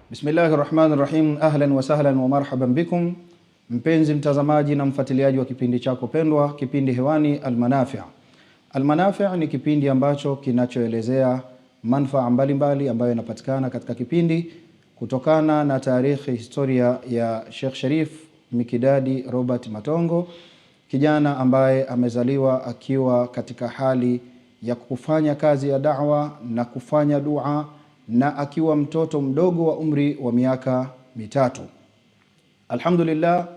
Bismillahirrahmanirrahim. Ahlan wa sahlan wa marhaban bikum, mpenzi mtazamaji na mfuatiliaji wa kipindi chako pendwa, kipindi hewani Almanafi'. Almanafi' ni kipindi ambacho kinachoelezea manufaa mbalimbali ambayo yanapatikana katika kipindi kutokana na tarehe historia ya Sheikh Sharif Mikidadi Robert Matongo, kijana ambaye amezaliwa akiwa katika hali ya kufanya kazi ya da'wa na kufanya dua, na akiwa mtoto mdogo wa umri wa miaka 3. Alhamdulillah,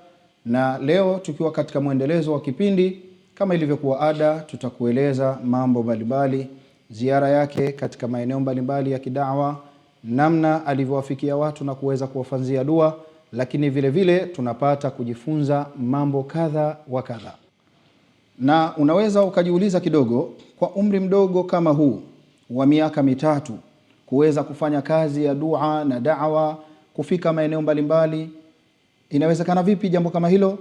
na leo tukiwa katika mwendelezo wa kipindi, kama ilivyokuwa ada, tutakueleza mambo mbalimbali, ziara yake katika maeneo mbalimbali ya kidawa, namna alivyowafikia watu na kuweza kuwafanzia dua, lakini vile vile tunapata kujifunza mambo kadha wa kadha. Na unaweza ukajiuliza kidogo, kwa umri mdogo kama huu wa miaka 3 kuweza kufanya kazi ya dua na da'wa, kufika maeneo mbalimbali, inawezekana vipi jambo kama hilo?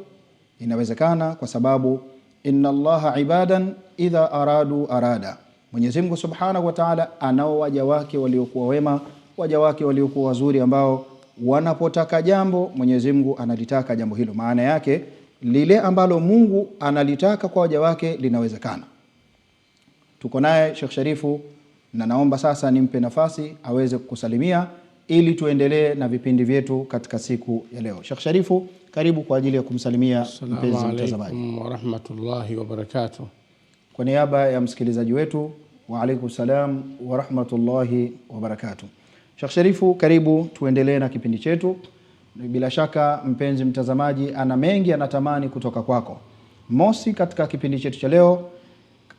Inawezekana kwa sababu inna Allaha ibadan idha aradu arada. Mwenyezi Mungu Subhanahu wa Ta'ala anao waja wake waliokuwa wema, waja wake waliokuwa wazuri, ambao wanapotaka jambo Mwenyezi Mungu analitaka jambo hilo. Maana yake lile ambalo Mungu analitaka kwa waja wake linawezekana. Tuko naye Sheikh Sharifu, na naomba sasa nimpe nafasi aweze kukusalimia ili tuendelee na vipindi vyetu katika siku ya leo. Sheikh Sharifu, karibu kwa ajili ya kumsalimia mpenzi mtazamaji. Assalamu alaykum wa rahmatullahi wa barakatuh. Kwa niaba ya msikilizaji wetu, wa alaykum salam wa rahmatullahi wa barakatuh. Sheikh Sharifu, karibu tuendelee na kipindi chetu. Bila shaka mpenzi mtazamaji ana mengi anatamani kutoka kwako. Mosi, katika kipindi chetu cha leo,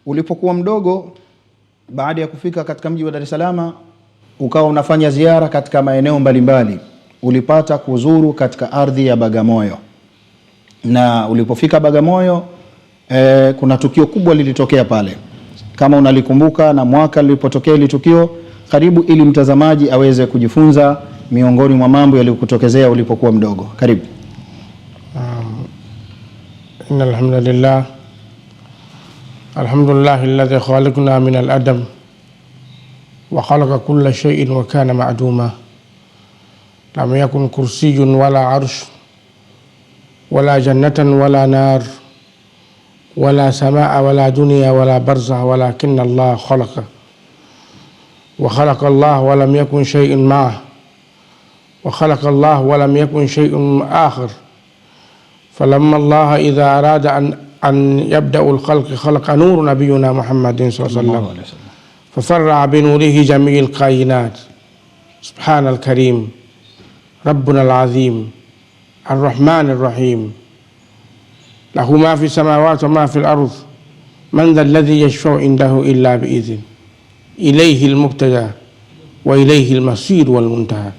ulipokuwa mdogo, baada ya kufika katika mji wa Dar es Salaam, ukawa unafanya ziara katika maeneo mbalimbali, ulipata kuzuru katika ardhi ya Bagamoyo. Na ulipofika Bagamoyo, kuna tukio kubwa lilitokea pale. Kama unalikumbuka na mwaka lilipotokea ile tukio, karibu ili mtazamaji aweze kujifunza miongoni mwa mambo yaliyokutokezea ulipokuwa mdogo. Karibu. Innal hamdalillah, alhamdulillah alladhi khalaqna min al-adam wa khalaqa kulla shay'in wa kana ma'duma. Lam yakun kursiyyun wala arsh wala jannatan wala nar wala samaa wala dunya wala barzakh, walakinna Allah khalaqa wa khalaqa Allah wa lam yakun shay'un ma'ah wa khalaqa Allah wa lam yakun shay'un akhar. Falamma Allah idha arada أن يبدأ الخلق خلق نور نبينا محمد صلى الله عليه وسلم ففرع بنوره جميع الكائنات. سبحان الكريم ربنا العظيم الرحمن الرحيم، له ما في السماوات وما في الأرض، من ذا الذي يشفع عنده إلا بإذن، إليه المبتدى وإليه المصير والمنتهى.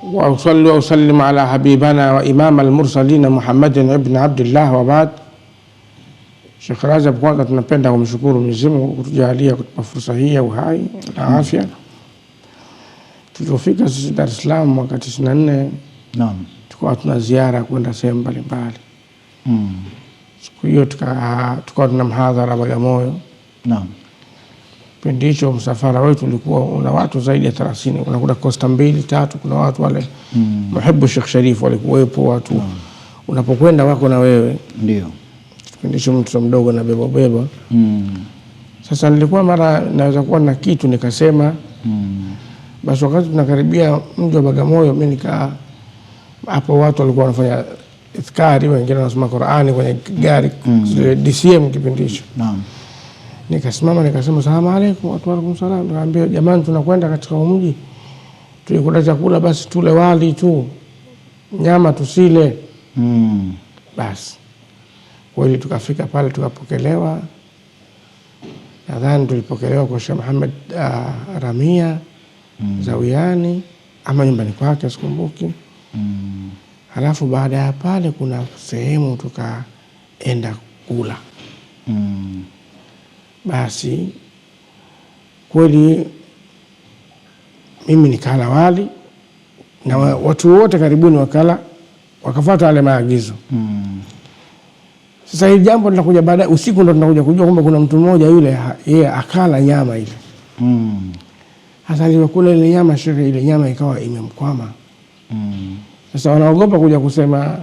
وأصلي وأسلم على حبيبنا وإمام المرسلين محمد ابن عبد الله وبعد. Sheikh Rajab, kwanza tunapenda kumshukuru Mwenyezi Mungu kutujalia kutupa fursa hii ya uhai na afya. Tulipofika sisi Dar es Salaam mwaka 94, naam, tulikuwa tuna ziara kwenda sehemu mbalimbali. Siku hiyo tukawa tuna mhadhara Bagamoyo. Naam. Kipindi hicho msafara wetu ulikuwa una watu zaidi ya 30. Unakuta Costa 2-3, kuna watu wale muhibbu Sheikh Sharif walikuwepo watu. Unapokwenda wako na wewe. Ndio. Kipindi hicho mtoto mdogo na beba. Sasa nilikuwa mara naweza kuwa na kitu nikasema, basi wakati tunakaribia mji wa Bagamoyo, mimi nikaa hapo, watu walikuwa wanafanya iskari, wengine wanasoma Qur'ani kwenye gari DCM kipindi hicho. Naam. Nikasimama nikasema salamu alaykum. Watu wa salamu. Nikamwambia jamani, tunakwenda katika mji, tulikula chakula, basi tule wali tu, nyama tusile. Basi kweli tukafika pale tukapokelewa. Nadhani tulipokelewa kwa Sheikh Muhammad Ramia Zawiani ama nyumbani kwake, sikumbuki. Halafu baada ya pale kuna sehemu tukaenda kula. Basi kweli mimi nikala wali na watu wote karibuni wakala, wakafuata wale maagizo. Sasa hili jambo linakuja baadaye usiku, ndo tunakuja kujua kwamba kuna mtu mmoja yule yeye akala nyama ile. Hasa alipokula ile nyama, shekhe, ile nyama ikawa imemkwama. Sasa wanaogopa kuja kusema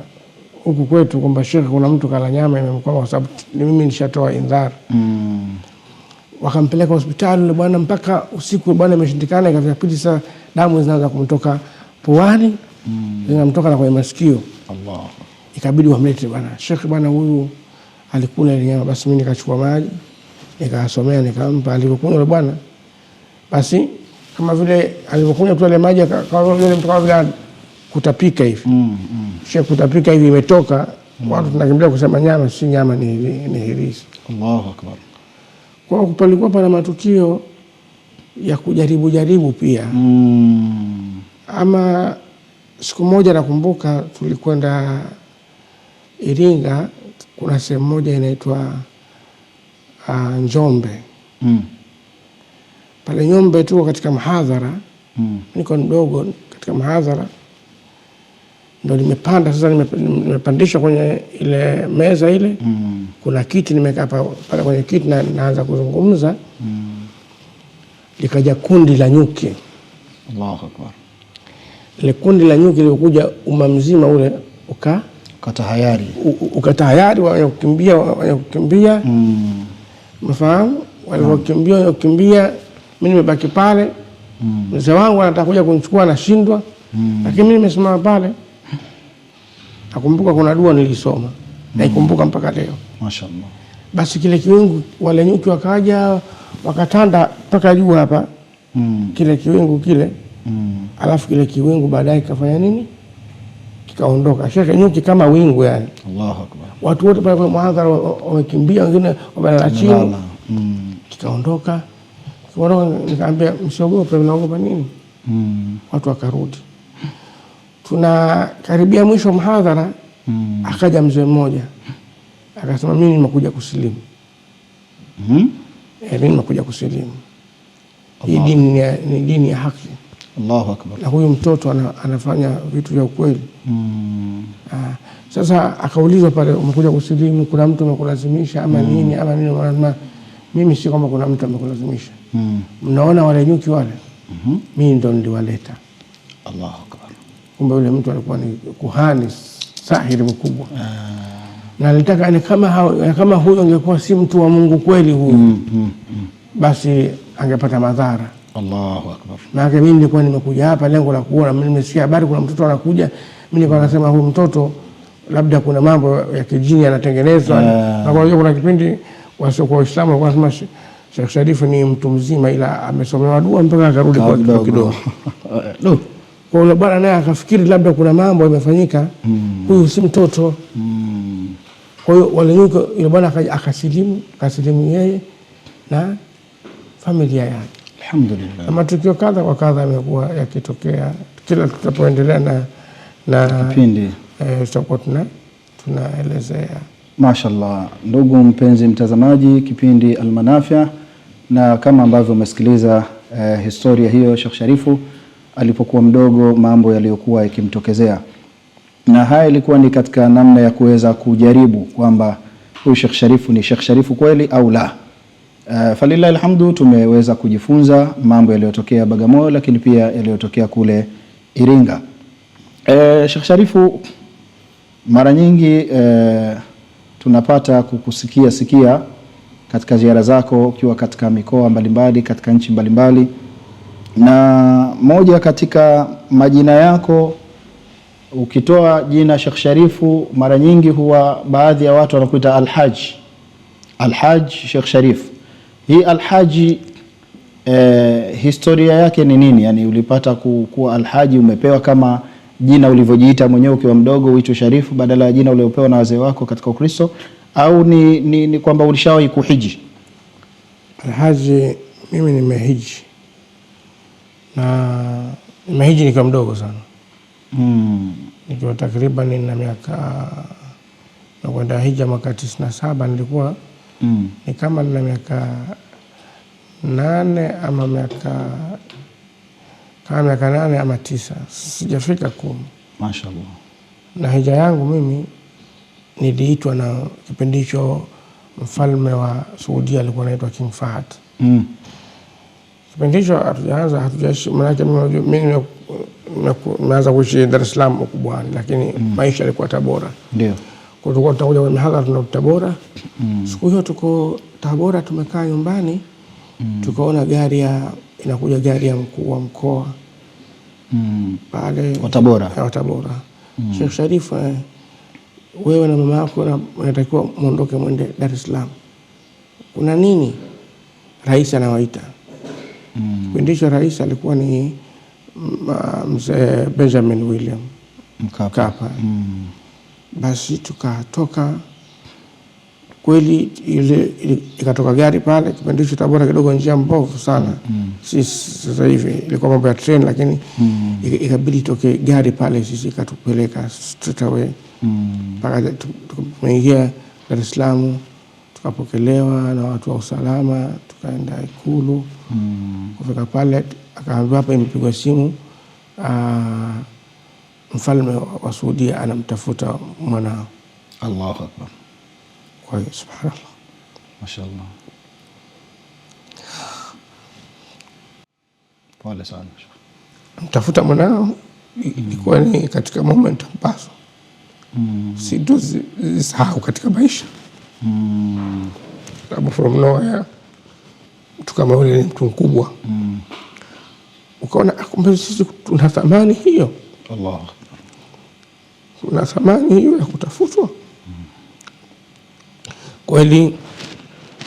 huku kwetu kwamba shekhe, kuna mtu kala nyama imemkwama, kwa sababu mimi nishatoa indhar. Wakampeleka hospitali yule bwana, mpaka usiku bwana imeshindikana. Ikafika pili saa damu zinaanza kumtoka puani, zinamtoka na kwenye masikio. Allah. Ikabidi wamlete bwana shekhe, bwana huyu alikula ile nyama. Basi mimi nikachukua maji nikasomea nikampa. Alipokunywa yule bwana, basi kama vile alipokunywa tu ile maji kama vile mtoka vile kutapika hivi. Shekhe, kutapika hivi imetoka. Watu tunakimbia kusema nyama si nyama, ni hirisi. Allahu akbar. Kwa palikuwa pana matukio ya kujaribu pia. Ama siku moja nakumbuka tulikwenda Iringa, kuna sehemu moja inaitwa Njombe. Pale Njombe tuko katika mahadhara, niko mdogo katika mahadhara, ndo nimepanda sasa, nimepandishwa kwenye ile meza ile. Kuna kiti nimekaa pale kwenye kiti na naanza kuzungumza. Likaja kundi la nyuki. Allahu akbar. Ile kundi la nyuki lilikuja umma mzima ule ukatahayari kukimbia. Mfahamu, walikimbia, mimi nimebaki pale. Mzee wangu anataka kuja kunichukua, anashindwa. Lakini mimi nimesimama pale. Nakumbuka kuna dua nilisoma, naikumbuka mpaka leo. Mashaallah. Basi kile kiwingu, wale nyuki wakaja wakatanda mpaka juu hapa. Kile kiwingu kile. Alafu kile kiwingu baadaye kafanya nini? Kikaondoka. Shekhe, nyuki kama wingu yani. Allahu akbar. Watu wote pale kwa muhadhara wamekimbia, wengine wamelala chini. Kikaondoka. Nikamwambia msiogope, mnaogopa nini? Watu wakarudi. Tunakaribia mwisho muhadhara, akaja mzee mmoja akasema, mimi nimekuja kusilimu. Mimi nimekuja kusilimu. Hii dini ni dini ya haki. Allahu akbar. Na huyu mtoto anafanya vitu vya ukweli. Sasa akaulizwa pale, umekuja kusilimu, kuna mtu amekulazimisha ama nini ama nini? Mimi si kama kuna mtu amekulazimisha. Mnaona wale nyuki wale? Mimi ndo niliwaleta. Allahu akbar. Kumbe yule mtu alikuwa ni kuhani sahiri mkubwa. Na alitaka ni kama huyo angekuwa si mtu wa Mungu kweli huyo, basi angepata madhara. Allahu akbar. Na mimi nilikuwa nimekuja hapa lengo la kuona, mimi nimesikia habari kuna mtoto anakuja, mimi nilikuwa nasema huyu mtoto labda kuna mambo ya kijini yanatengenezwa. Na kwa hiyo kuna kipindi wasiokuwa Waislamu wanasema Sheikh Sharifu ni mtu mzima, ila amesomewa dua mpaka akarudi kwa kidogo. Kwa yule bwana naye akafikiri labda kuna mambo yamefanyika, huyu si mtoto. Kwa hiyo wale nyuki, yule bwana akasilimu yeye na familia yake. Alhamdulillah. Matukio kadha wa kadha yamekuwa yakitokea kila tutapoendelea na kipindi tutakuwa tunaelezea. Mashaallah. Ndugu mpenzi mtazamaji, kipindi Almanafia, na kama ambavyo umesikiliza historia hiyo Sheikh Sharifu alipokuwa mdogo, mambo yaliyokuwa yakimtokezea, na haya ilikuwa ni katika namna ya kuweza kujaribu kwamba huyu Sheikh Sharifu ni Sheikh Sharifu kweli au la. Falillahi alhamdu, tumeweza kujifunza mambo yaliyotokea Bagamoyo, lakini pia yaliyotokea kule Iringa. Sheikh Sharifu, mara nyingi tunapata kukusikia katika ziara zako ukiwa katika mikoa mbalimbali, katika nchi mbalimbali, na moja katika majina yako ukitoa jina Sheikh Sharifu, mara nyingi huwa baadhi ya watu wanakuita Alhaj Sheikh Sharif. Hii Alhaji historia yake ni nini? Yani ulipata kuwa Alhaji, umepewa kama jina ulivyojiita mwenyewe ukiwa mdogo uitwe Sharifu badala ya jina uliopewa na wazee wako katika Ukristo, au ni kwamba ulishawahi kuhiji? Alhaji, mimi nimehiji, na nimehiji nikiwa mdogo sana. Nikiwa takriban nina miaka, na kwenda hija mwaka 97 nilikuwa ni kama nina miaka 8 ama miaka 8 ama 9, sijafika 10. Mashaallah. Na hija yangu mimi niliitwa na kipindi hicho mfalme wa Saudia alikuwa anaitwa King Fahd. Kipindi hicho hatujaishi, maana mimi nimeanza kuishi Dar es Salaam ukubwani, lakini maisha yalikuwa Tabora. Ndio. Kwa hiyo tunakuja kwenye hadhara tuna Tabora. Siku hiyo tuko Tabora tumekaa nyumbani, tukaona inakuja gari ya mkuu wa mkoa pale wa Tabora. Ya Tabora. Sheikh Sharif, wewe na mama yako mnatakiwa muondoke mwende Dar es Salaam. Kuna nini? Rais anawaita. Kipindisho rais alikuwa ni mzee Benjamin William Mkapa. Basi tukatoka kweli, ile ikatoka gari pale. Kipindisho Tabora kidogo njia mbovu sana. Sasa hivi ilikuwa mambo ya train, lakini ikabidi toke gari pale, sisi ikatupeleka straight away mpaka tumeingia Dar es Salaam. Tukapokelewa na watu wa usalama, tukaenda Ikulu. Kufika pale akaambiwa hapa imepigwa simu, mfalme wa Saudia anamtafuta mwanao. Allahu Akbar. Kwa hiyo subhanallah. Mashaallah. Pole sana. Mtafuta mwanao ilikuwa ni katika moment ambazo sitosahau katika maisha. Sababu from nowhere mtu kama yule ni mtu mkubwa. Ukaona kumbe sisi tuna thamani hiyo. Allah. Tuna thamani hiyo ya kutafutwa. Kweli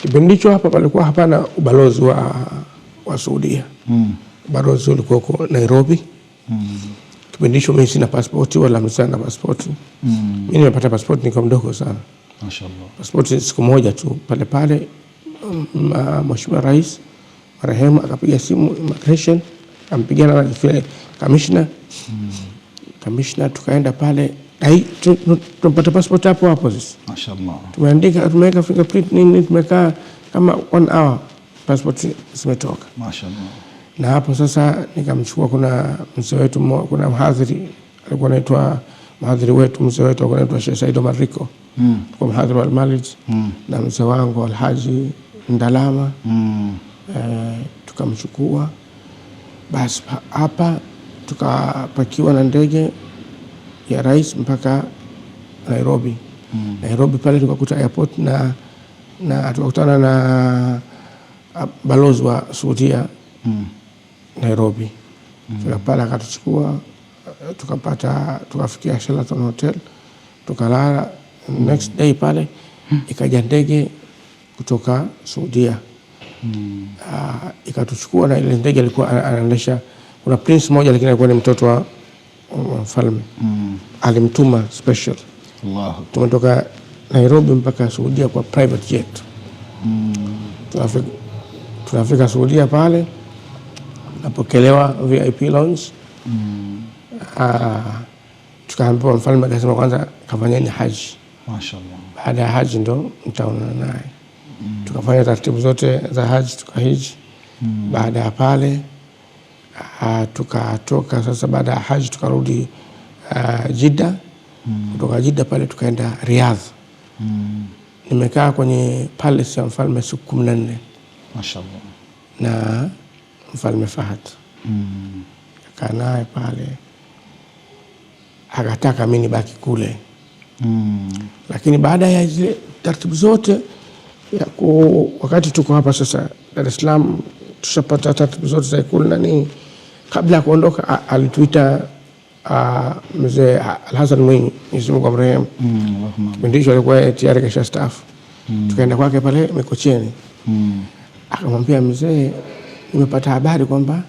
kipindi hicho hapa palikuwa hapana ubalozi wa Saudia. Ubalozi ulikuwa huko Nairobi. Kipindi hicho mimi sina passport wala msana passport. Mimi nimepata passport nikiwa mdogo sana. Mashaallah. Passport siku moja tu pale Mheshimiwa Rais marehemu akapiga simu immigration, ampigana na commissioner. Commissioner tukaenda pale, tupata passport hapo sisi. Mashaallah. Tumeweka fingerprint nini, tumekaa kama 1 hour passport zimetoka. Mashaallah. Na hapo sasa nikamchukua, kuna mzee wetu, kuna mhadhiri alikuwa anaitwa mhadhiri wetu, mzee wetu alikuwa anaitwa Sheikh Said Omar Riko. Kwa mhadhiri wa Al-Malij na mzee wangu Alhaji Ndalama. Tukamchukua basi hapa tukapakiwa na ndege ya rais mpaka Nairobi. Nairobi pale tukakuta airport na tukakutana na balozi wa Saudia Nairobi. Pale akatuchukua tukafikia Sheraton Hotel tukalala. Next day pale ikaja ndege kutoka Saudia. Ikatuchukua, na ile ndege alikuwa anaendesha, kuna prince mmoja lakini alikuwa ni mtoto wa mfalme. Alimtuma special. Allah. Tumetoka Nairobi mpaka Saudia kwa private jet. Tunafika Saudia pale, napokelewa VIP lounge. Tukaambiwa mfalme akasema kwanza kafanyeni haji. Mashaallah. Baada ya haji ndo mtaonana naye. Tukafanya taratibu zote za haji, tukahiji. Baada ya pale tukatoka sasa, baada ya haji tukarudi Jeddah. Kutoka Jeddah pale tukaenda Riyadh. Nimekaa kwenye palace ya mfalme siku 14. Mashaallah. Na mfalme Fahd. Kaa naye pale. Akataka mimi nibaki kule. Lakini baada ya zile taratibu zote wakati tuko hapa sasa Dar es Salaam, tushapata taratibu zote za Ikulu na nini, kabla ya kuondoka alituita mzee Al-Hassan Mwinyi, Mwenyezi Mungu amrehemu. Kipindi hicho alikuwa tayari kesha staafu. Tukaenda kwake pale Mikocheni. Akamwambia, mzee, nimepata habari kwamba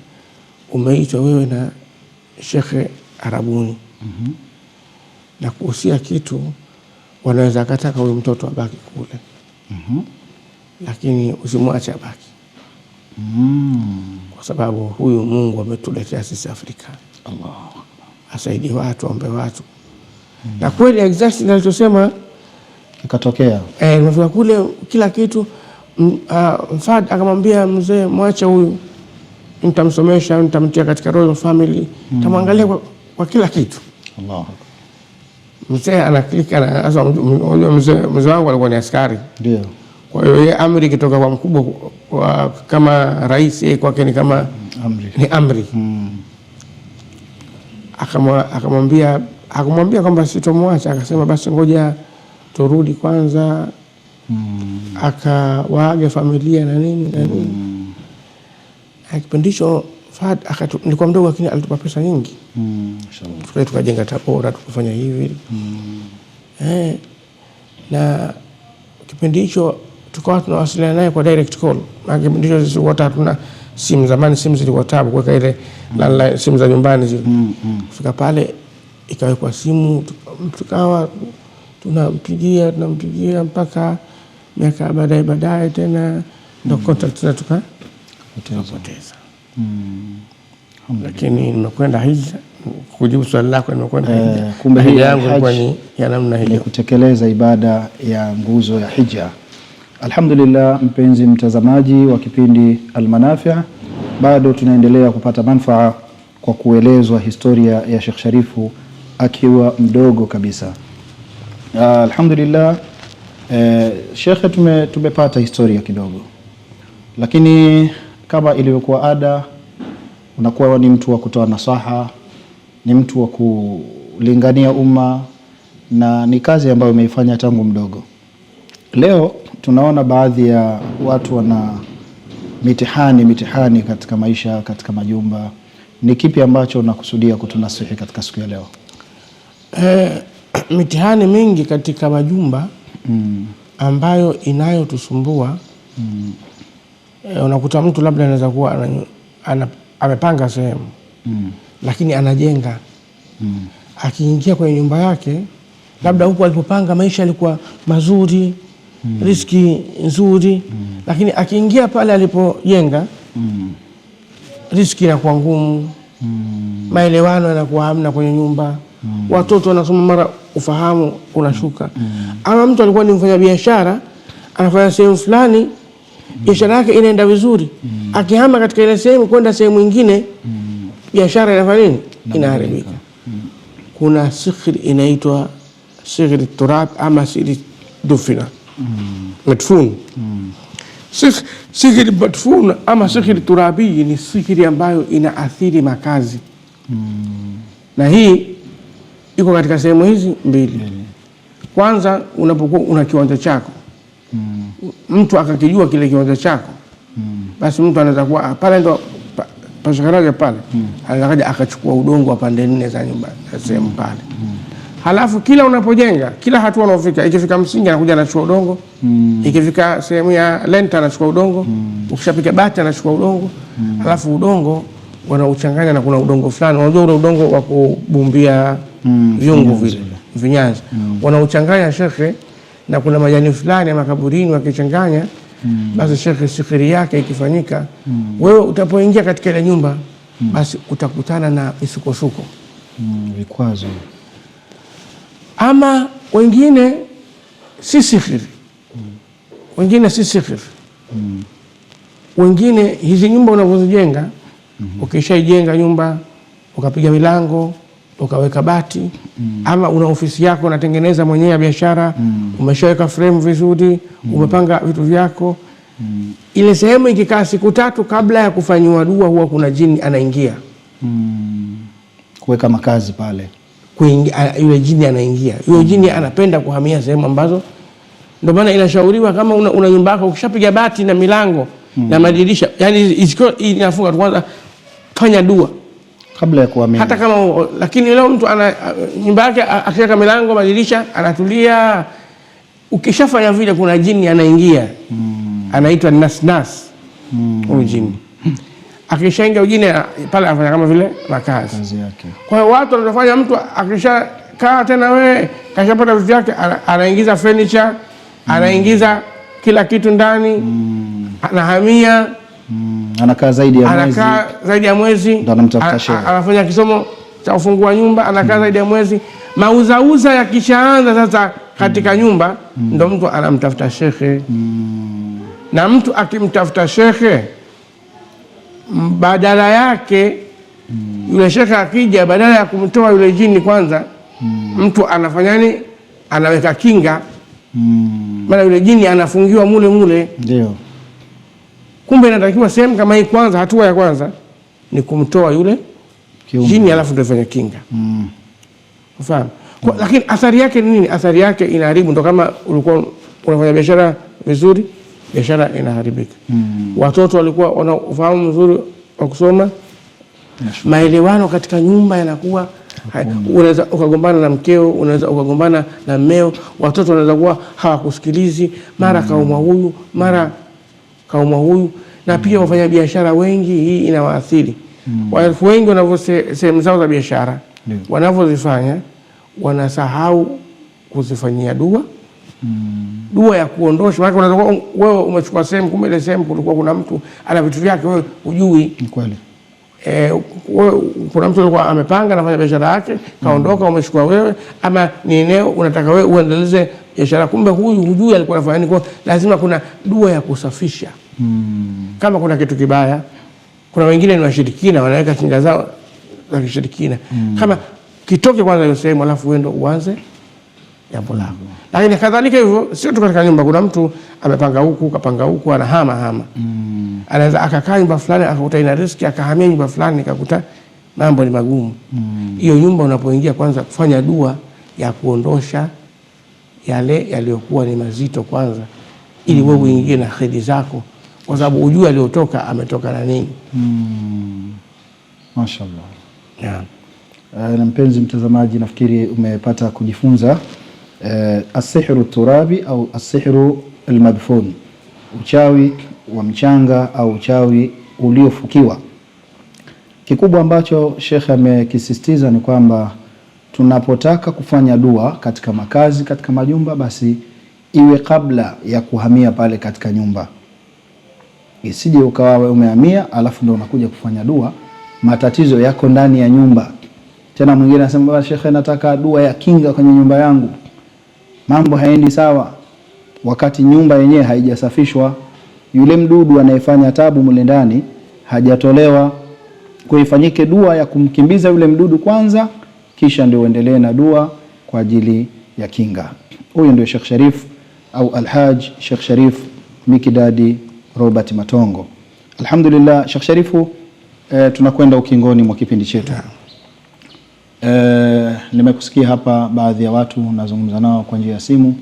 umeitwa wewe na Sheikh Arabuni. Na kuhusia kitu, wanaweza kataka huyu mtoto abaki kule. Lakini usimwache abaki. Kwa sababu huyu Mungu ametuletea sisi Afrika. Allah. Asaidie watu, ombe watu. Na kweli exactly nilichosema ikatokea. Nimefika kule kila kitu, Fahd akamwambia mzee, mwache huyu, nitamsomesha, nitamtia katika royal family, tamwangalia kwa kila kitu. Allah. Mzee anaklika, sasa mzee wangu alikuwa ni askari. Ndio. Kwa hiyo yeye amri kitoka kwa mkubwa kama rais, yeye kwake ni kama amri. Akamwambia kwamba sitomwacha, akasema basi ngoja turudi kwanza. Akawaage familia na nini. Kipindi hicho Fahd nilikuwa mdogo, lakini alitupa pesa nyingi. Tukajenga Tabora, tukafanya hivi. Na kipindi hicho tukawa tunawasiliana naye kwa direct call. Na kipindi hicho sisi wote hatuna simu, zamani simu zilikuwa tabu, kuweka ile landline, simu za nyumbani zile. Kufika pale ikawekwa simu, tukawa tunampigia mpaka miaka baadaye tena ndio contact na tukapoteza. Lakini nimekwenda hija, kujibu swali lako, nimekwenda hija. Kumbe hija yangu ilikuwa ni ya namna hiyo, kutekeleza ibada ya nguzo ya hija. Alhamdulillah, mpenzi mtazamaji wa kipindi Al-Manafi', bado tunaendelea kupata manufaa kwa kuelezwa historia ya Sheikh Sharifu akiwa mdogo kabisa. Alhamdulillah, Sheikh tumepata historia kidogo, lakini kama ilivyokuwa ada, unakuwa ni mtu wa kutoa nasaha, ni mtu wa kulingania umma, na ni kazi ambayo umeifanya tangu mdogo. Leo tunaona baadhi ya watu wana mitihani katika maisha, katika majumba. Ni kipi ambacho unakusudia kutunasihi katika siku ya leo? Mitihani mingi katika majumba ambayo inayotusumbua. Unakuta mtu labda anaweza kuwa amepanga sehemu, lakini anajenga. Akiingia kwenye nyumba yake, labda huko alipopanga maisha yalikuwa mazuri, riski nzuri, lakini akiingia pale alipojenga, riski inakuwa ngumu, maelewano yanakuwa hamna kwenye nyumba, watoto wanasoma, mara ufahamu unashuka. Ama mtu alikuwa ni mfanya biashara, anafanya sehemu fulani, biashara yake inaenda vizuri, akihama katika ile sehemu kwenda sehemu nyingine, biashara inafanya nini? Inaharibika. Kuna sikhri inaitwa sikhri turab ama sikhri dufina madfun. Sikhri madfun ama sikhri turabi ni sikhri ambayo inaathiri makazi. Na hii iko katika sehemu hizi mbili. Kwanza, unapokuwa una kiwanja chako, mtu akakijua kile kiwanja chako, basi mtu anaweza kuwa pale ndo pashakaraga pale, anaweza akachukua udongo wa pande 4 za nyumba sehemu pale. Halafu kila unapojenga, kila hatua unafika, ikifika msingi anakuja anachukua udongo, ikifika sehemu ya lenta anachukua udongo, ukishapika bati anachukua udongo. Halafu udongo wanauchanganya na kuna udongo fulani, unajua ule udongo wa kubumbia viungo vile, vinyanzi, wanauchanganya shekhe, na kuna majani fulani ya makaburini wakichanganya. Basi shekhe, sikhiri yake ikifanyika, wewe utapoingia katika ile nyumba, basi utakutana na misukosuko, vikwazo. Ama wengine si sikhiri, wengine si sikhiri, wengine hizi nyumba unavyozijenga, ukishaijenga nyumba ukapiga milango ukaweka bati, ama una ofisi yako unatengeneza mwenyewe biashara, umeshaweka frame vizuri, umepanga vitu vyako, ile sehemu ikikaa siku 3 kabla ya kufanywa dua, huwa kuna jini anaingia kuweka makazi pale. Yule jini anaingia, yule jini anapenda kuhamia sehemu ambazo, ndio maana inashauriwa kama una nyumba yako ukishapiga bati na milango na madirisha, yani inafunga, kwanza fanya dua kabla ya kuhamia. Hata kama, lakini leo mtu ana nyumba yake akiweka milango madirisha anatulia, ukishafanya vile kuna jini anaingia, anaitwa nasnas huyo jini. Akishaingia jini pale afanya kama vile makazi yake. Kwa hiyo watu wanafanya, mtu akishakaa tena, wewe kashapata vitu vyake, anaingiza furniture, anaingiza kila kitu ndani, anahamia, anakaa zaidi ya mwezi, ndo anamtafuta shehe, anafanya kisomo cha ufungua nyumba, anakaa zaidi ya mwezi. Mauzauza yakishaanza sasa katika nyumba, ndo mtu anamtafuta shekhe. Na mtu akimtafuta shekhe, badala yake yule shekhe akija, badala ya kumtoa yule jini kwanza, mtu anafanyani, anaweka kinga. Maana yule jini anafungiwa mule mule. Ndio. Kumbe inatakiwa sehemu kama hii kwanza, hatua ya kwanza ni kumtoa yule jini, alafu ndio fanya kinga. Ufahamu? Lakini athari yake ni nini? Athari yake inaharibu. Ndio kama ulikuwa unafanya biashara vizuri, biashara inaharibika. Watoto walikuwa wana ufahamu mzuri wa kusoma, maelewano katika nyumba yanakuwa. Unaweza ukagombana na mkeo, unaweza ukagombana na mmeo, watoto wanaweza kuwa hawakusikilizi, mara kaumwa huyu, mara kaumwa huyu. Na pia wafanya biashara wengi hii inawaathiri. Watu wengi wanavyo sehemu zao za biashara, wanavyozifanya wanasahau kuzifanyia dua. Dua ya kuondosha. Maana unaweza wewe umechukua sehemu, kumbe ile sehemu kulikuwa kuna mtu ana vitu vyake wewe hujui. Ni kweli. Kuna mtu alikuwa amepanga anafanya biashara yake, kaondoka, umechukua wewe, ama ni eneo unataka wewe uendeleze biashara, kumbe huyu hujui alikuwa anafanya nini. Kwa lazima kuna dua ya kusafisha. Kama kuna kitu kibaya, kuna wengine ni washirikina wanaweka kinga zao za kishirikina. Kama kitoke kwanza hiyo sehemu, alafu uende uanze jambo lako. Lakini kadhalika hivyo sio tu katika nyumba. Kuna mtu amepanga huku, kapanga huku, anahama. Anaweza akakaa nyumba fulani akakuta ina riski, akahamia nyumba fulani akakuta mambo ni magumu. Hiyo nyumba unapoingia, kwanza kufanya dua ya kuondosha yale yaliyokuwa ni mazito kwanza, ili wewe uingie na kheri zako, kwa sababu ujue aliotoka ametoka na nini. Mashaallah. Na mpenzi mtazamaji, nafikiri umepata kujifunza as-sihru turabi au as-sihru al-madfun, uchawi wa mchanga au uchawi uliofukiwa. Kikubwa ambacho Sheikh amekisisitiza ni kwamba tunapotaka kufanya dua katika makazi, katika majumba, basi iwe kabla ya kuhamia pale katika nyumba. Isije ukawa umehamia alafu ndio unakuja kufanya dua, matatizo yako ndani ya nyumba. Tena mwingine anasema baba Sheikh, nataka dua ya kinga kwenye nyumba yangu. Mambo haendi sawa wakati nyumba yenyewe haijasafishwa. Yule mdudu anayefanya tabu mule ndani hajatolewa. Kwa ifanyike dua ya kumkimbiza yule mdudu kwanza, kisha ndio uendelee na dua kwa ajili ya kinga. Huyu ndio Sheikh Sharif au Alhaj Sheikh Sharif Mikidadi Robert Matongo. Alhamdulillah Sheikh Sharifu, tunakwenda ukingoni mwa kipindi chetu. Nimekusikia hapa baadhi ya watu nazungumza nao kwa njia ya simu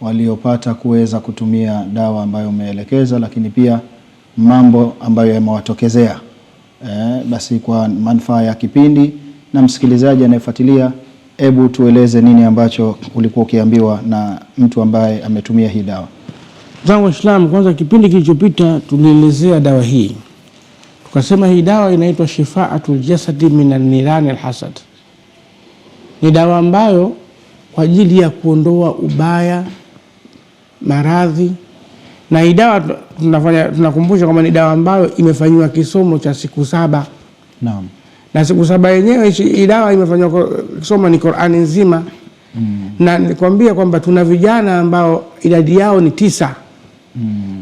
waliopata kuweza kutumia dawa ambayo umeelekeza, lakini pia mambo ambayo yamewatokezea. Basi kwa manufaa ya kipindi na msikilizaji anayefuatilia, hebu tueleze nini ambacho ulikuwa ukiambiwa na mtu ambaye ametumia hii dawa. Zangu Waislamu, kwanza kipindi kilichopita tulielezea dawa hii. Tukasema hii dawa inaitwa Shifaatul Jasadi minan Nirani al-Hasad. Ni dawa ambayo kwa ajili ya kuondoa ubaya, maradhi. Na hii dawa tunakumbusha kwamba ni dawa ambayo imefanywa kisomo cha siku 7. Naam. Na siku 7 yenyewe hii dawa imefanywa kisomo ni Qur'ani nzima. Na nikwambia kwamba tuna vijana ambao idadi yao ni 9.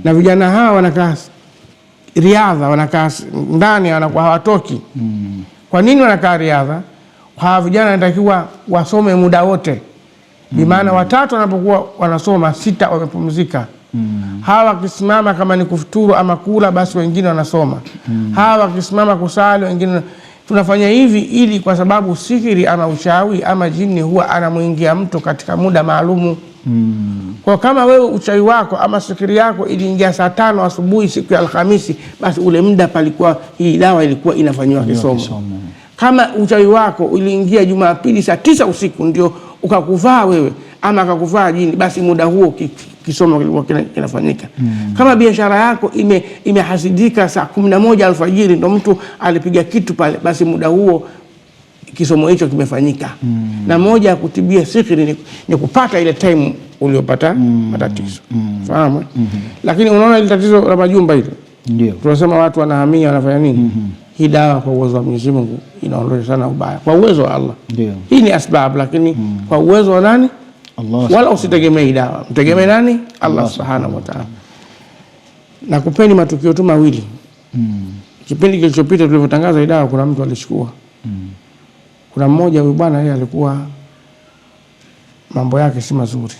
Na vijana hawa wanakaa riadha, wanakaa ndani, wanakuwa hawatoki. Kwa nini wanakaa riadha? Hawa vijana wanatakiwa wasome muda wote. Bimaana watatu wanapokuwa wanasoma, 6 wamepumzika. Hawa wakisimama kama ni kufuturu ama kula, basi wengine wanasoma. Hawa wakisimama kusali, wengine. Tunafanya hivi ili kwa sababu sihiri ama uchawi ama jini huwa anamuingia mtu katika muda maalumu. Kwa kama wewe uchawi wako ama sihiri yako iliingia saa 5 asubuhi siku ya Alhamisi, basi ule muda palikuwa hii dawa ilikuwa inafanywa kisomo. Kama uchawi wako uliingia Jumapili saa 9 usiku ndio ukakuvaa wewe ama akakuvaa jini, basi muda huo kisomo kilikuwa kinafanyika. Kama biashara yako imehasidika saa 11 alfajiri ndio mtu alipiga kitu pale, basi muda huo kisomo hicho kimefanyika. Na moja ya kutibia sihiri ni kupata ile time uliopata matatizo. Fahamu? Lakini unaona ile tatizo la majumba hili. Ndio. Tunasema watu wanahamia, wanafanya nini? Hii dawa kwa uwezo wa Mwenyezi Mungu inaondosha sana ubaya. Kwa uwezo wa Allah. Ndio. Hii ni asbab, lakini kwa uwezo wa nani? Allah. Wala usitegemee dawa. Mtegemee nani? Allah Subhanahu wa Ta'ala. Na kupeni matukio tu mawili. Kipindi kilichopita tulivyotangaza idawa kuna mtu alishukua. Kuna mmoja huyu bwana yeye alikuwa mambo yake si mazuri.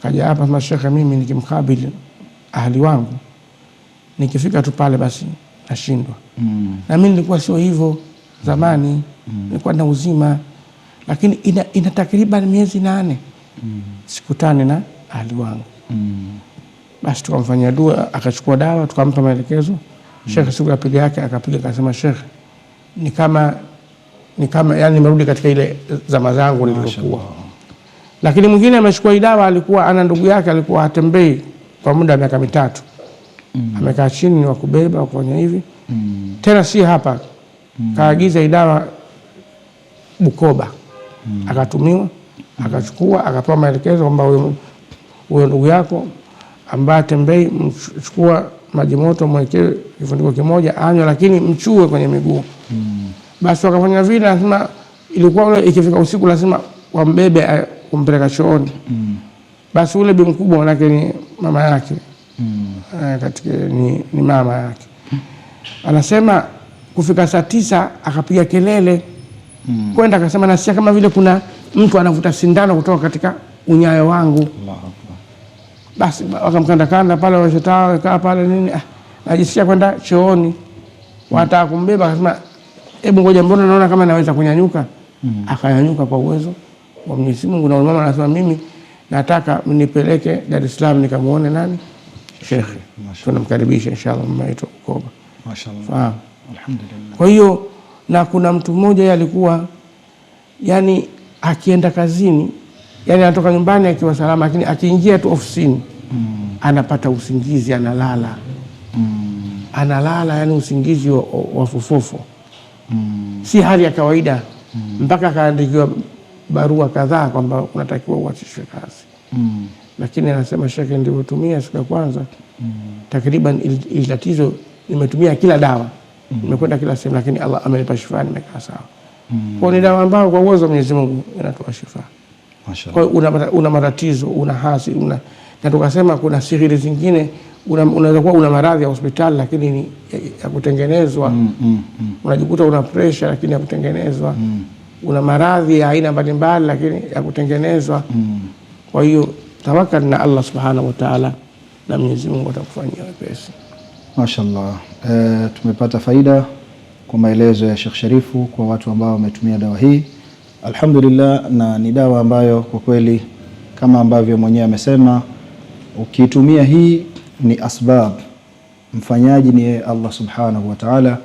Kaja hapa kama shekhe, mimi nikimkabili ahli wangu nikifika tu pale basi nashindwa. Na mimi nilikuwa sio hivyo zamani. Nilikuwa na uzima, lakini ina takriban miezi 8 sikutane na ahli wangu. Basi tukamfanyia dua, akachukua dawa, tukampa maelekezo. Shekhe siku ya pili yake akapiga akasema, shekhe, ni kama yani nimerudi katika ile zama zangu nilizokuwa. Lakini mwingine amechukua dawa, alikuwa ana ndugu yake alikuwa hatembei kwa muda wa miaka 3. Amekaa chini ni wakubeba kufanya hivi. Tena si hapa. Kaagiza dawa Bukoba. Akatumiwa, akachukua, akapewa maelekezo kwamba huyo ndugu yako ambaye tembei, mchukua maji moto mwekee kifuniko kimoja anywe, lakini mchue kwenye miguu. Basi wakafanya vile. Lazima ilikuwa ule ikifika usiku lazima wambebe kumpeleka chooni. Basi ule bi mkubwa manake ni mama yake. Katika ni mama yake. Anasema kufika saa 9 akapiga kelele. Kwenda akasema nasikia kama vile kuna mtu anavuta sindano kutoka katika unyayo wangu. Basi wakamkanda pale washetao kaa pale nini, najisikia kwenda chooni. Wataka kumbeba akasema hebu ngoja, mbona naona kama naweza kunyanyuka. Akanyanyuka kwa uwezo wa Mwenyezi Mungu. Na mama anasema mimi nataka mnipeleke Dar es Salaam nikamuone nani shekhe. Tunamkaribisha inshallah mama yetu Bukoba. Mashaallah. Alhamdulillah. Kwa hiyo na kuna mtu mmoja yeye alikuwa yani akienda kazini, yani anatoka nyumbani akiwa salama, lakini akiingia tu ofisini anapata usingizi, analala. Analala yani usingizi wa fofofo. Si hali ya kawaida. Mpaka kaandikiwa barua kadhaa kwamba unatakiwa uachishwe kazi. Lakini anasema shekhe, nilivyotumia siku ya kwanza takriban ili tatizo nimetumia kila dawa. Nimekwenda kila sehemu, lakini Allah amenipa shifa, nimekaa sawa. Kwa ni dawa ambayo kwa uwezo wa Mwenyezi Mungu inatoa shifa. Mashaallah. Kwa una matatizo, una hasi, na tukasema kuna sihiri zingine, unaweza kuwa una maradhi ya hospitali lakini ni ya kutengenezwa. Unajikuta una pressure lakini ya kutengenezwa. Una maradhi ya aina mbalimbali lakini ya kutengenezwa. Kwa hiyo tawakkal na Allah subhanahu wa ta'ala, na Mwenyezi Mungu atakufanyia wepesi. Mashaallah. Tumepata faida kwa maelezo ya Sheikh Sharifu kwa watu ambao wametumia dawa hii. Alhamdulillah, na ni dawa ambayo kwa kweli kama ambavyo mwenyewe amesema, ukitumia hii ni asbab, mfanyaji ni Allah subhanahu wa ta'ala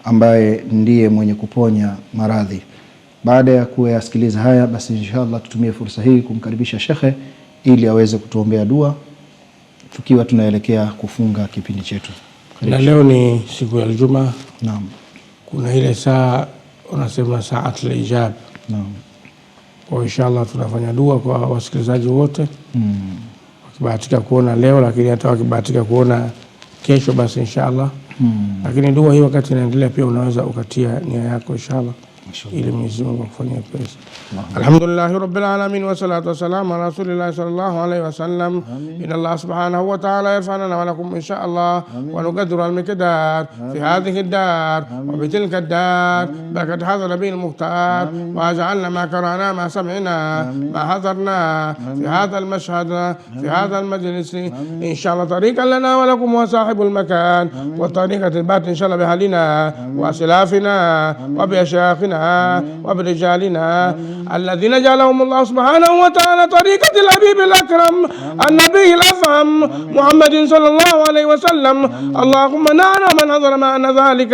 ambaye ndiye mwenye kuponya maradhi. Baada ya kuyasikiliza haya, basi inshallah tutumie fursa hii kumkaribisha shekhe ili aweze kutuombea dua tukiwa tunaelekea kufunga kipindi chetu. Na leo ni siku ya Ijumaa. Naam. Kuna ile saa unasema saatul ijab. Naam. Kwa inshallah tunafanya dua kwa wasikilizaji wote. Wakibahatika kuona leo, lakini hata wakibahatika kuona kesho basi inshallah. Lakini dua hii wakati inaendelea pia unaweza ukatia nia yako inshallah ili Mwenyezi Mungu akufanyie pesa. Alhamdulillah rabbil alamin wa salatu wassalamu ala rasulillah sallallahu alayhi wa sallam. Inna Allah subhanahu wa ta'ala yarfa'una wa lakum inshallah wa nuqaddiru al-miqdar fi hadhihi ad-dar wa bi tilka ad-dar barakat hadha nabiy al-mukhtar wa ja'alna ma qara'na ma sami'na ma hadarna fi hadha al-mashhad fi hadha al-majlis inshallah tariqan lana wa lakum wa sahibul makan wa tariqat al-bat inshallah bihalina wa silafina wa bi ashakhina وبرجالنا الذين جعلهم الله سبحانه وتعالى طريقة الحبيب الأكرم النبي الأفهم محمد صلى الله عليه وسلم. اللهم نعنا من حضر معنا ذلك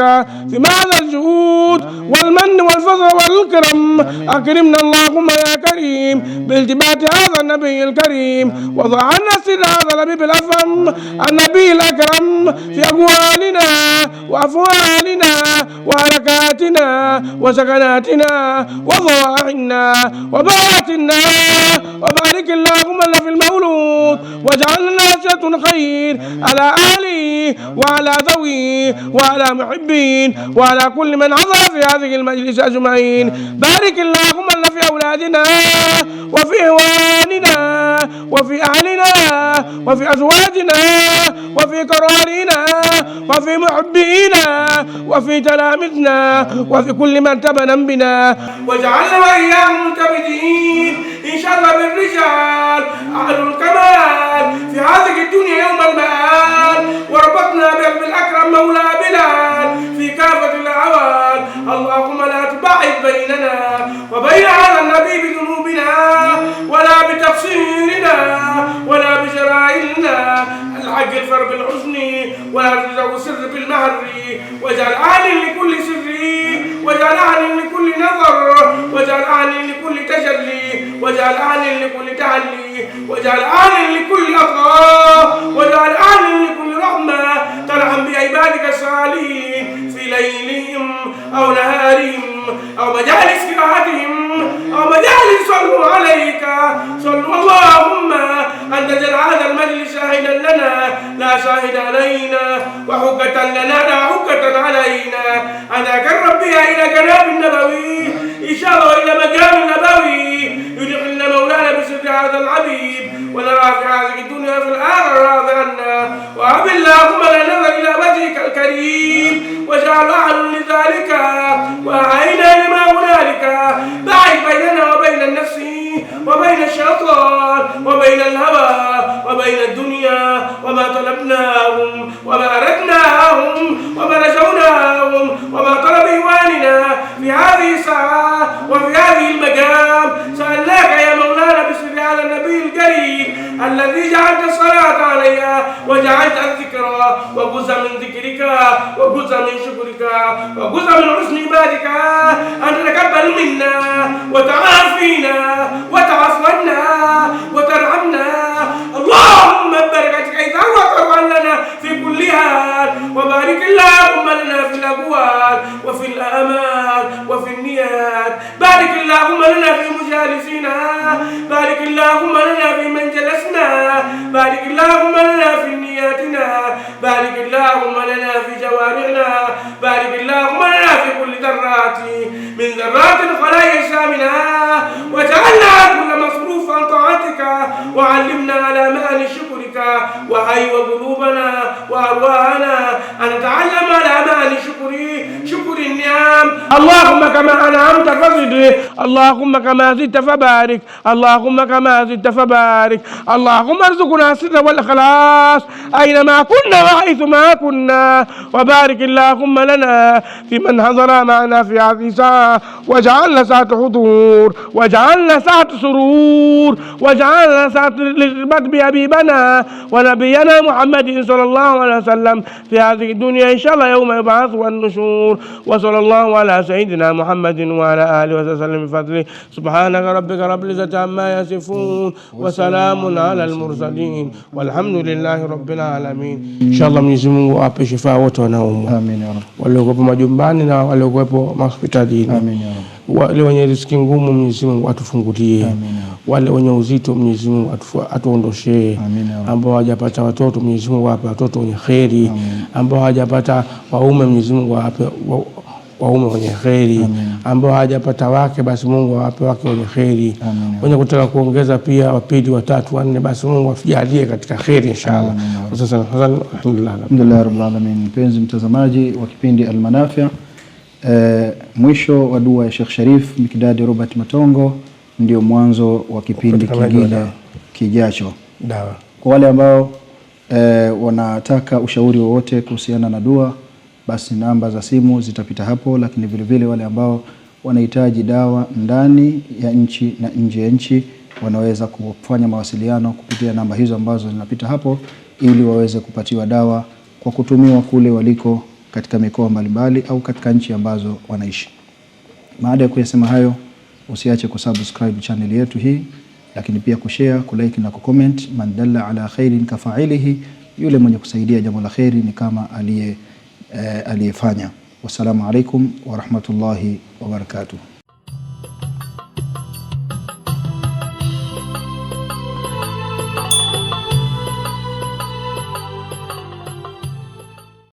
في هذا الجهود والمن والفضل والكرم. أكرمنا اللهم يا كريم بالتبات هذا النبي الكريم، وضع عنا سر هذا الحبيب الأفهم النبي الأكرم في أقوالنا وأفعالنا وحركاتنا وسكناتنا وظواهرنا وباطننا. وبارك اللهم لنا في المولود واجعلنا ناشئة خير على أهله وعلى ذوي وعلى محبين وعلى كل من حضر في هذه المجلس أجمعين. بارك اللهم لنا في أولادنا وفي إخواننا وفي أهلنا وفي أزواجنا وفي قرارنا وفي محبينا وفي تلامذنا وفي كل من تبنى بنا، واجعلنا وإياهم ملتمسين إن شاء الله بالرجال أهل الكمال في هذه الدنيا يوم المآل، وربطنا بقلب الأكرم مولى بلال في كافة الأعوال. اللهم لا تبعد بيننا وبين هذا النبي بذنوبنا ولا بتقصيرنا ولا بجرائمنا، الحق الفر بالحزن ولا تجزع سر بالمهر، واجعل أهل لكل سر واجعل أهل لكل نظر واجعل أهل لكل تجلي واجعل أهل لكل تعلي واجعل أهل لكل أطغى واجعل أهل لكل رحمة ترحم بعبادك الصالحين في ليلهم أو نهارهم أو مجالس قراءتهم أو مجالس صلوا عليك. صلوا اللهم أن تجعل هذا المجلس شاهدا لنا لا شاهد علينا وحجة لنا لا حجة علينا. أنا قرب بها إلى جناب النبوي إن شاء الله إلى مقام النبوي يدخلنا مولانا بسر هذا الحبيب ونرى في هذه الدنيا في الآخرة راضي عنا. وهب اللهم لنا نظر إلى وجهك الكريم واجعل أهل لذلك وأعينا لما هنالك. باعد بيننا وبين النفس وبين الشيطان وبين الهوى وبين الدنيا وما طلبناهم وما أردناهم وما رجوناهم وما طلب إخواننا في هذه الساعة وفي هذه المقام. سألناك يا مولانا بسر هذا النبي الكريم الذي جعلت الصلاة عليها وجعلت الذكر وجزء من ذكرك وجزء من شكرك وجزء من حسن عبادك أن تتقبل منا وتعافينا وتعفونا وترحمنا. اللهم ببركتك إذا وقع لنا في كل حال، وبارك اللهم لنا في الأقوال وفي الآمال وفي النيات. بارك اللهم لنا في مجالسنا، بارك اللهم لنا في من جلسنا، بارك اللهم لنا في نياتنا، بارك اللهم لنا في جوارحنا، بارك اللهم لنا في كل ذرات من ذرات الخلايا الشاملة، وجعلنا كل مصروف عن طاعتك وعلمنا على مآل شكرك. وهيئ قلوبنا وأرواحنا أن نتعلم على مآل شكر النعم. اللهم كما أنعمت فزد، اللهم كما زدت فبارك، اللهم كما زدت فبارك. اللهم ارزقنا السر والإخلاص أينما كنا وحيثما كنا، وبارك اللهم لنا في من حضر معنا في هذه الساعة، واجعلنا ساعة حضور واجعلنا ساعة سرور واجعلنا ساعة للرباط بحبيبنا ونبينا محمد صلى الله عليه وسلم في هذه الدنيا إن شاء الله يوم يبعث والنشور. وصلى الله على سيدنا محمد وعلى آله وسلم بفضله. سبحانك ربك رب العزة عما يصفون وسلام على المرسلين والحمد لله رب العالمين. إن شاء الله Mwenyezi Mungu ape shifa wote wanaoumwa. Amin ya Rabb. Waliokuwepo majumbani na waliokuwepo hospitalini. Amin ya Rabb. Wale wenye riziki ngumu Mwenyezi Mungu atufungulie. Wale wenye uzito Mwenyezi Mungu atuondoshee. Ambao hawajapata watoto Mwenyezi Mungu awape watoto wenye kheri. Ambao hawajapata waume Mwenyezi Mungu awape waume wenye kheri. Ambao hawajapata wake basi Mungu awape wake wenye kheri. Wenye kutaka kuongeza pia wapili watatu wanne basi Mungu afijalie katika kheri inshallah. Alhamdulillah rabbil alamin. Mpenzi mtazamaji wa kipindi Al-Manafi', mwisho wa dua ya Sheikh Sharif Mikdadi Robert Matongo ndio mwanzo wa kipindi kingine kijacho. Dawa. Kwa wale ambao wanataka ushauri wowote kuhusiana na dua, basi namba za simu zitapita hapo, lakini vile vile wale ambao wanahitaji dawa ndani ya nchi na nje ya nchi wanaweza kufanya mawasiliano kupitia namba hizo ambazo zinapita hapo ili waweze kupatiwa dawa kwa kutumiwa kule waliko katika mikoa mbalimbali au katika nchi ambazo wanaishi. Baada ya kuyasema hayo, usiache kusubscribe channel yetu hii, lakini pia kushare, kulike na kucomment. Man dalla ala khairin kafailihi, yule mwenye kusaidia jambo la khairi ni kama aliyefanya. Wassalamu alaikum wa rahmatullahi wa barakatuh.